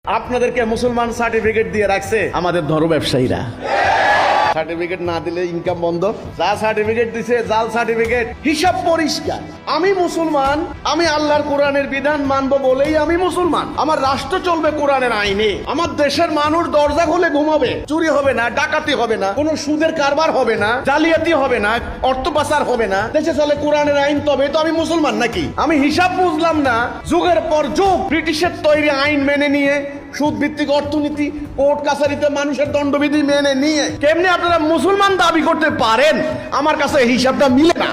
আপনাদেরকে মুসলমান সার্টিফিকেট দিয়ে রাখছে আমাদের ধর্ম ব্যবসায়ীরা। সার্টিফিকেট না দিলে ইনকাম বন্ধ। যা সার্টিফিকেট দিছে জাল সার্টিফিকেট। হিসাব পরিষ্কার। আমি মুসলমান, আমি আল্লাহর কোরআনের বিধান মানবো বলেই আমি মুসলমান। আমার রাষ্ট্র চলবে কোরআনের আইনে। আমার দেশের মানুষ দরজা খুলে ঘুমাবে, চুরি হবে না, ডাকাতি হবে না, কোনো সুদের কারবার হবে না, জালিয়াতি হবে না, অর্থ পাচার হবে না, দেশে চলে কোরআনের আইন। তবে তো আমি মুসলমান নাকি? আমি হিসাব বুঝলাম না। যুগের পর যুগ ব্রিটিশের তৈরি আইন মেনে নিয়ে, সুদ ভিত্তিক অর্থনীতি, কোর্ট কাছারিতে মানুষের দণ্ডবিধি মেনে নিয়ে কেমনে আপনারা মুসলমান দাবি করতে পারেন? আমার কাছে হিসাবটা মিলে না।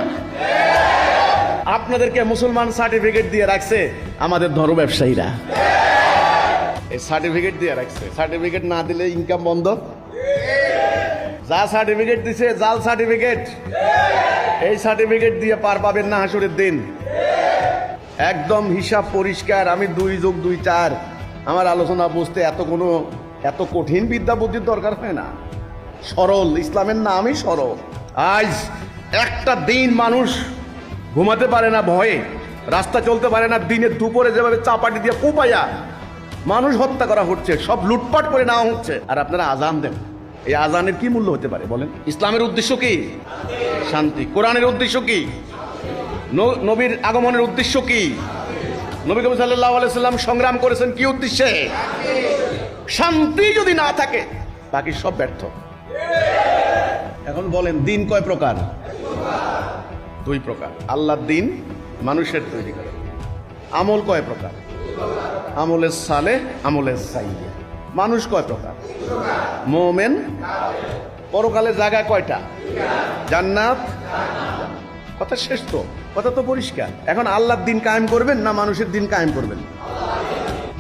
আপনাদেরকে মুসলমান সার্টিফিকেট দিয়ে রাখছে আমাদের ধর্ম ব্যবসায়ীরা। এই সার্টিফিকেট দিয়ে রাখছে। সার্টিফিকেট না দিলে ইনকাম বন্ধ। যা সার্টিফিকেট দিছে জাল সার্টিফিকেট। এই সার্টিফিকেট দিয়ে পার পাবেন না হাসুরের দিন। একদম হিসাব পরিষ্কার। আমি 2 + 2 4। আমার আলোচনা বুঝতে এত কঠিন বিদ্যা বুদ্ধির দরকার হয় না। সরল, ইসলামের নামই সরল। আজ একটা দিন মানুষ ঘুমাতে পারে না ভয়ে, রাস্তা চলতে পারে না। দিনে দুপুরে যেভাবে চাপাটি দিয়ে কোপাইয়া মানুষ হত্যা করা হচ্ছে, সব লুটপাট করে নেওয়া হচ্ছে, আর আপনারা আজান দেন। এই আজানের কি মূল্য হতে পারে বলেন? ইসলামের উদ্দেশ্য কি? শান্তি। কোরআনের উদ্দেশ্য কি? নবীর আগমনের উদ্দেশ্য কি? নবী করিম সাল্লাল্লাহু আলাইহি সাল্লাম সংগ্রাম করেছেন কি উদ্দেশ্যে? শান্তি যদি না থাকে বাকি সব ব্যর্থ। এখন বলেন, দিন কয় প্রকার? 2 প্রকার। আল্লাহর দিন মানুষের তৈরি করে। আমল কয় প্রকার? আমলে সালেহ, আমলে সাইয়্যিদ। মানুষ কয় প্রকার? মুমিন। পরকালে জায়গা কয়টা? জান্নাত। কথা শেষ তো? কথা তো পরিষ্কার। এখন আল্লাহর দিন কায়েম করবেন না মানুষের দিন কায়েম করবেন?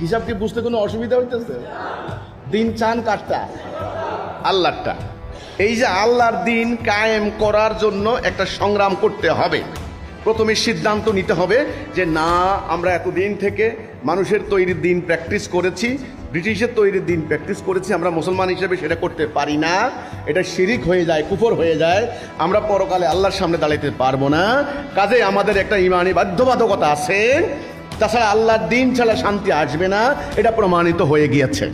হিসাব কি বুঝতে কোনো অসুবিধা হইতেছে? দিন চান কারটা? আল্লাহরটা। এই যে আল্লাহর দিন কায়েম করার জন্য একটা সংগ্রাম করতে হবে। প্রথমে সিদ্ধান্ত নিতে হবে যে না, আমরা এতদিন থেকে মানুষের তৈরি দিন প্র্যাকটিস করেছি, ব্রিটিশের তৈরি দিন প্র্যাকটিস করেছি, আমরা মুসলমান হিসেবে সেটা করতে পারি না। এটা শিরিক হয়ে যায়, কুফর হয়ে যায়। আমরা পরকালে আল্লাহর সামনে দাঁড়াইতে পারবো না। কাজে আমাদের একটা ইমানি বাধ্যবাধকতা আছে। তাছাড়া আল্লাহর দিন ছাড়া শান্তি আসবে না, এটা প্রমাণিত হয়ে গিয়েছে।